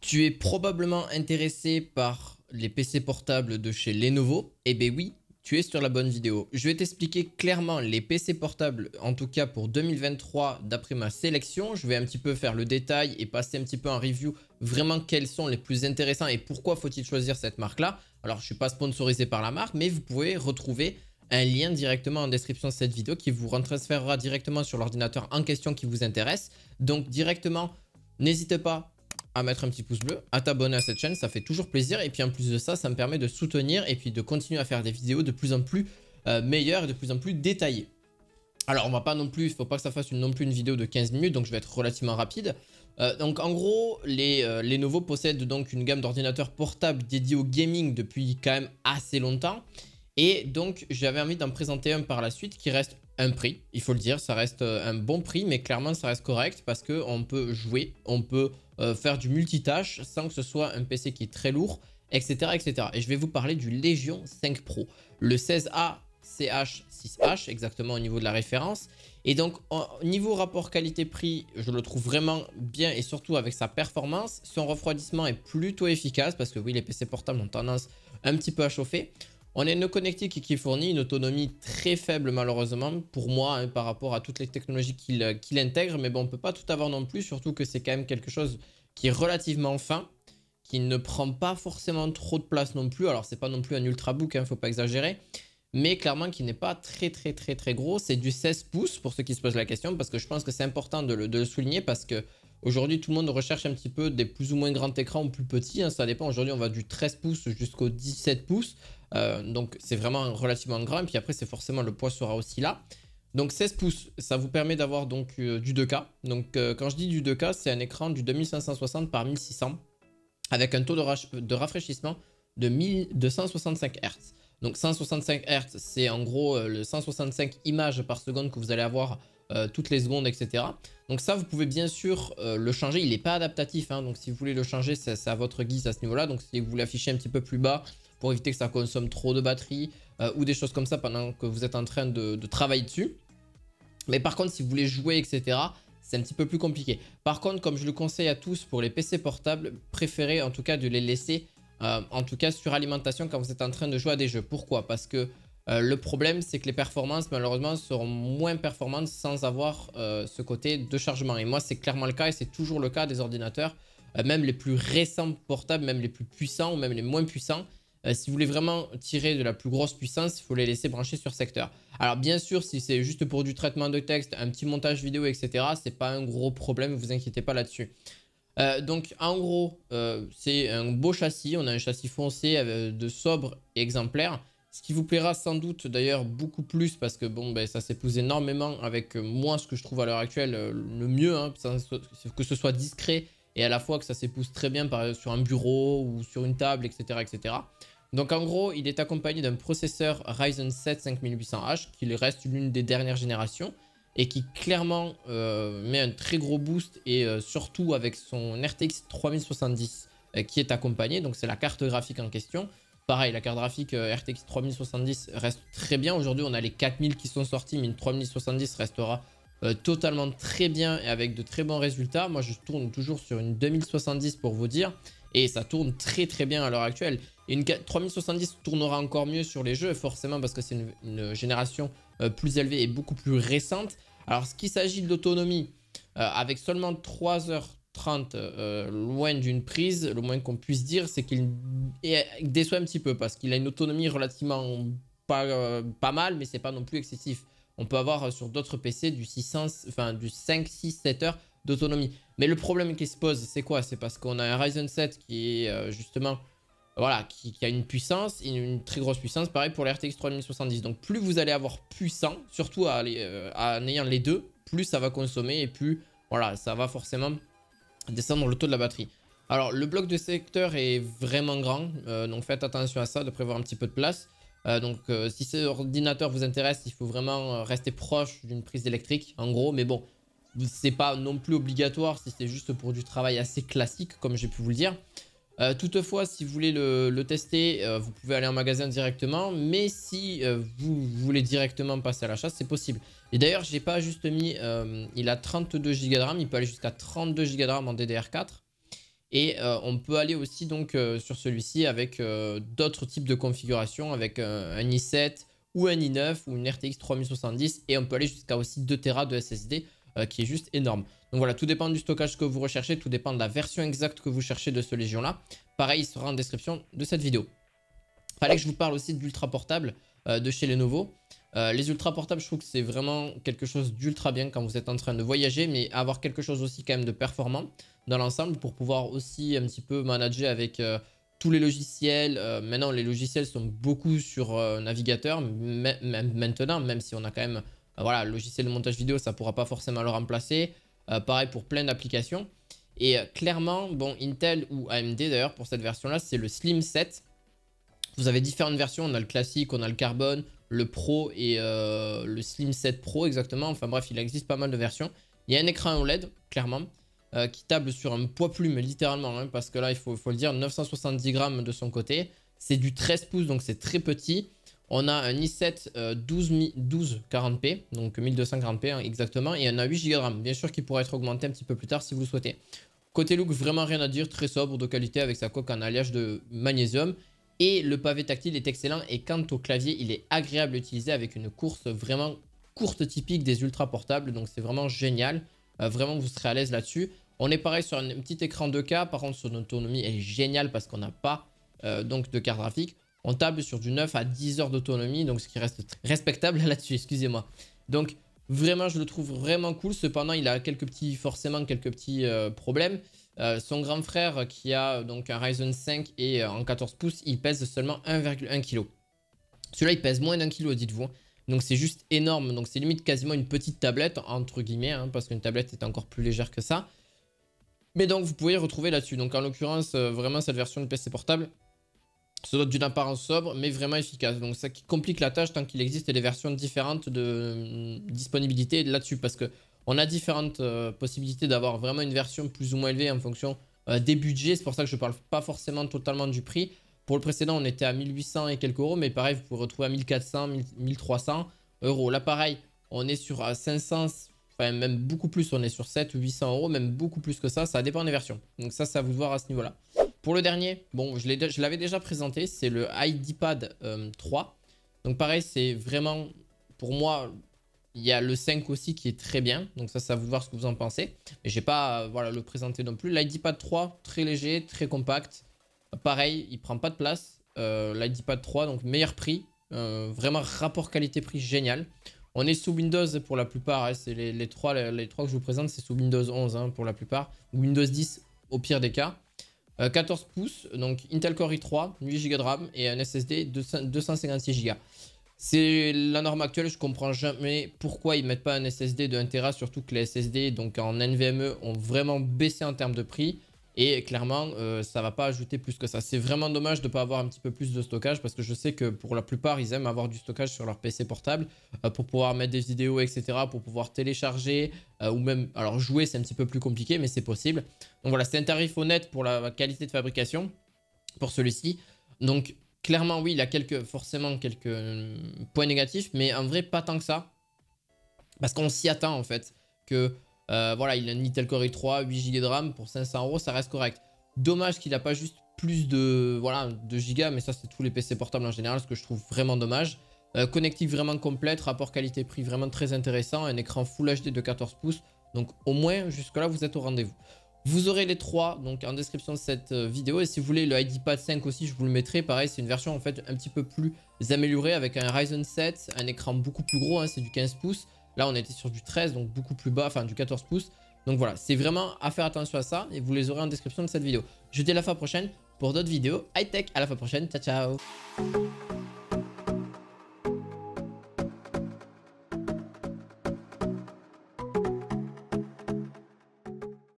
Tu es probablement intéressé par les PC portables de chez Lenovo. Eh bien oui, tu es sur la bonne vidéo. Je vais t'expliquer clairement les PC portables, en tout cas pour 2023, d'après ma sélection. Je vais un petit peu faire le détail et passer un petit peu en review vraiment quels sont les plus intéressants et pourquoi faut-il choisir cette marque-là. Alors, je ne suis pas sponsorisé par la marque, mais vous pouvez retrouver un lien directement en description de cette vidéo qui vous retransférera directement sur l'ordinateur en question qui vous intéresse. Donc, directement, n'hésitez pas à mettre un petit pouce bleu, à t'abonner à cette chaîne, ça fait toujours plaisir. Et puis en plus de ça, ça me permet de soutenir et puis de continuer à faire des vidéos de plus en plus meilleures et de plus en plus détaillées. Alors on va pas non plus, il ne faut pas que ça fasse non plus une vidéo de 15 minutes, donc je vais être relativement rapide. Donc en gros, les Lenovo possèdent donc une gamme d'ordinateurs portables dédiés au gaming depuis quand même assez longtemps. Et donc j'avais envie d'en présenter un par la suite qui reste un prix, il faut le dire, ça reste un bon prix, mais clairement ça reste correct parce qu'on peut jouer, on peut faire du multitâche sans que ce soit un PC qui est très lourd, etc., etc. Et je vais vous parler du Legion 5 Pro, le 16A CH6H, exactement au niveau de la référence. Et donc, au niveau rapport qualité-prix, je le trouve vraiment bien et surtout avec sa performance. Son refroidissement est plutôt efficace parce que oui, les PC portables ont tendance un petit peu à chauffer. On a une connectique qui fournit une autonomie très faible malheureusement pour moi par rapport à toutes les technologies qu'il intègre. Mais bon, on ne peut pas tout avoir non plus, surtout que c'est quand même quelque chose qui est relativement fin, qui ne prend pas forcément trop de place non plus. Alors, c'est pas non plus un ultrabook, il ne faut pas exagérer. Mais clairement qui n'est pas très gros. C'est du 16 pouces pour ceux qui se posent la question parce que je pense que c'est important de le souligner parce que aujourd'hui tout le monde recherche un petit peu des plus ou moins grands écrans ou plus petits, hein, ça dépend. Aujourd'hui on va du 13 pouces jusqu'au 17 pouces. Donc c'est vraiment relativement grand et puis après c'est forcément le poids sera aussi là. Donc 16 pouces, ça vous permet d'avoir donc du 2K. Donc quand je dis du 2K, c'est un écran du 2560 par 1600 avec un taux de rafraîchissement de 265 Hz. Donc 165 Hz, c'est en gros le 165 images par seconde que vous allez avoir toutes les secondes, etc. Donc ça, vous pouvez bien sûr le changer. Il n'est pas adaptatif, hein, donc si vous voulez le changer, c'est à votre guise à ce niveau-là. Donc si vous voulez afficher un petit peu plus bas pour éviter que ça consomme trop de batterie ou des choses comme ça pendant que vous êtes en train de travailler dessus. Mais par contre, si vous voulez jouer, etc., c'est un petit peu plus compliqué. Par contre, comme je le conseille à tous pour les PC portables, préférez en tout cas de les laisser en tout cas sur alimentation quand vous êtes en train de jouer à des jeux. Pourquoi? Parce que le problème, c'est que les performances, malheureusement, seront moins performantes sans avoir ce côté de chargement. Et moi, c'est clairement le cas et c'est toujours le cas des ordinateurs, même les plus récents portables, même les plus puissants ou même les moins puissants. Si vous voulez vraiment tirer de la plus grosse puissance, il faut les laisser brancher sur secteur. Alors bien sûr, si c'est juste pour du traitement de texte, un petit montage vidéo, etc., c'est pas un gros problème, ne vous inquiétez pas là-dessus. Donc en gros, c'est un beau châssis, on a un châssis foncé de sobre et exemplaire. Ce qui vous plaira sans doute d'ailleurs beaucoup plus parce que bon, ben, ça s'épouse énormément avec moi, ce que je trouve à l'heure actuelle le mieux, hein, que ce soit discret et à la fois que ça s'épouse très bien sur un bureau ou sur une table, etc., etc. Donc en gros, il est accompagné d'un processeur Ryzen 7 5800H qui reste l'une des dernières générations et qui clairement met un très gros boost et surtout avec son RTX 3070 qui est accompagné. Donc c'est la carte graphique en question. Pareil, la carte graphique RTX 3070 reste très bien. Aujourd'hui, on a les 4000 qui sont sortis, mais une 3070 restera totalement très bien et avec de très bons résultats. Moi, je tourne toujours sur une 2070 pour vous dire. Et ça tourne très bien à l'heure actuelle. Et une 3070 tournera encore mieux sur les jeux, forcément, parce que c'est une génération plus élevée et beaucoup plus récente. Alors, ce qu'il s'agit de l'autonomie, avec seulement 3h30 loin d'une prise, le moins qu'on puisse dire, c'est qu'il déçoit un petit peu parce qu'il a une autonomie relativement pas mal, mais c'est pas non plus excessif. On peut avoir sur d'autres PC du 5, 6, 7 heures d'autonomie. Mais le problème qui se pose, c'est quoi? C'est parce qu'on a un Ryzen 7 qui est justement, voilà, qui a une puissance, une très grosse puissance. Pareil pour la RTX 3070. Donc plus vous allez avoir puissant, surtout en ayant les deux, plus ça va consommer et plus, voilà, ça va forcément descendre le taux de la batterie. Alors le bloc de secteur est vraiment grand, donc faites attention à ça, de prévoir un petit peu de place. Si cet ordinateur vous intéresse, il faut vraiment rester proche d'une prise électrique, en gros. Mais bon, c'est pas non plus obligatoire si c'est juste pour du travail assez classique, comme j'ai pu vous le dire. Toutefois, si vous voulez le tester, vous pouvez aller en magasin directement. Mais si vous voulez directement passer à l'achat, c'est possible. Et d'ailleurs, j'ai pas juste mis, il a 32 Go de RAM, il peut aller jusqu'à 32 Go de RAM en DDR4. Et on peut aller aussi donc sur celui-ci avec d'autres types de configurations, avec un i7 ou un i9 ou une RTX 3070. Et on peut aller jusqu'à aussi 2 Tera de SSD qui est juste énorme. Donc voilà, tout dépend du stockage que vous recherchez, tout dépend de la version exacte que vous cherchez de ce Légion-là. Pareil, il sera en description de cette vidéo. Fallait que je vous parle aussi d'ultra portable de chez Lenovo. Les ultra portables, je trouve que c'est vraiment quelque chose d'ultra bien quand vous êtes en train de voyager, mais avoir quelque chose aussi quand même de performant dans l'ensemble pour pouvoir aussi un petit peu manager avec tous les logiciels. Maintenant, les logiciels sont beaucoup sur navigateur maintenant, même si on a quand même voilà, le logiciel de montage vidéo, ça ne pourra pas forcément le remplacer. Pareil pour plein d'applications. Et clairement, bon, Intel ou AMD d'ailleurs, pour cette version-là, c'est le Slim 7. Vous avez différentes versions, on a le classique, on a le carbone, le Pro et le Slim 7 Pro exactement. Enfin bref, il existe pas mal de versions. Il y a un écran OLED, clairement, qui table sur un poids plume, littéralement, hein, parce que là, il faut le dire, 970 grammes de son côté. C'est du 13 pouces, donc c'est très petit. On a un i7 1240p, donc 1240p hein, exactement, et on a 8 Go de RAM. Bien sûr qu'il pourrait être augmenté un petit peu plus tard si vous le souhaitez. Côté look, vraiment rien à dire, très sobre, de qualité avec sa coque en alliage de magnésium. Et le pavé tactile est excellent. Et quant au clavier, il est agréable à utiliser avec une course vraiment courte typique des ultra portables. Donc c'est vraiment génial. Vraiment, vous serez à l'aise là-dessus. On est pareil sur un petit écran 2K. Par contre, son autonomie, elle est géniale parce qu'on n'a pas donc de carte graphique. On table sur du 9 à 10 heures d'autonomie. Donc ce qui reste respectable là-dessus, excusez-moi. Donc vraiment, je le trouve vraiment cool. Cependant, il a forcément quelques petits problèmes. Son grand frère qui a donc un Ryzen 5 et en 14 pouces, il pèse seulement 1,1 kg. Celui-là, il pèse moins d'1 kg, dites-vous. Donc c'est juste énorme. Donc c'est limite quasiment une petite tablette, entre guillemets, hein, parce qu'une tablette est encore plus légère que ça. Mais donc vous pouvez le retrouver là-dessus. Donc en l'occurrence, vraiment cette version de PC portable se dote d'une apparence sobre, mais vraiment efficace. Donc ça qui complique la tâche tant qu'il existe des versions différentes de disponibilité là-dessus. Parce que on a différentes possibilités d'avoir vraiment une version plus ou moins élevée en fonction des budgets. C'est pour ça que je ne parle pas forcément totalement du prix. Pour le précédent, on était à 1800 et quelques euros. Mais pareil, vous pouvez retrouver à 1400, 1300 euros. Là, pareil, on est sur 500, enfin même beaucoup plus. On est sur 7 ou 800 euros, même beaucoup plus que ça. Ça dépend des versions. Donc ça, c'est à vous de voir à ce niveau-là. Pour le dernier, bon, je l'avais déjà présenté. C'est le iDipad 3. Donc pareil, c'est vraiment, pour moi... Il y a le 5 aussi qui est très bien. Donc ça, c'est à vous de voir ce que vous en pensez. Mais je n'ai pas voilà, le présenter non plus. L'iDipad 3, très léger, très compact. Pareil, il ne prend pas de place. L'iDipad 3, donc meilleur prix. Vraiment rapport qualité-prix génial. On est sous Windows pour la plupart. Hein, c'est les trois que je vous présente, c'est sous Windows 11 hein, pour la plupart. Ou Windows 10 au pire des cas. 14 pouces, donc Intel Core i3, 8 Go de RAM et un SSD de 256 Go. C'est la norme actuelle, je comprends jamais pourquoi ils mettent pas un SSD de 1 Tera, surtout que les SSD donc en NVMe ont vraiment baissé en termes de prix. Et clairement, ça va pas ajouter plus que ça. C'est vraiment dommage de ne pas avoir un petit peu plus de stockage parce que je sais que pour la plupart, ils aiment avoir du stockage sur leur PC portable pour pouvoir mettre des vidéos, etc. Pour pouvoir télécharger ou même... Alors jouer, c'est un petit peu plus compliqué, mais c'est possible. Donc voilà, c'est un tarif honnête pour la qualité de fabrication pour celui-ci. Donc... Clairement, oui, il a forcément quelques points négatifs, mais en vrai, pas tant que ça. Parce qu'on s'y attend, en fait. Que, voilà, il a un Intel Core i3, 8 Go de RAM pour 500 euros, ça reste correct. Dommage qu'il n'a pas juste plus de, voilà, de gigas, mais ça, c'est tous les PC portables en général, ce que je trouve vraiment dommage. Connectique vraiment complète, rapport qualité-prix vraiment très intéressant, un écran Full HD de 14 pouces. Donc, au moins, jusque-là, vous êtes au rendez-vous. Vous aurez les trois donc en description de cette vidéo et si vous voulez le iDipad 5 aussi je vous le mettrai. Pareil c'est une version en fait un petit peu plus améliorée avec un Ryzen 7, un écran beaucoup plus gros hein, c'est du 15 pouces. Là on était sur du 13 donc beaucoup plus bas, enfin du 14 pouces. Donc voilà c'est vraiment à faire attention à ça et vous les aurez en description de cette vidéo. Je vous dis à la fois prochaine pour d'autres vidéos high tech. À la fois prochaine, ciao ciao.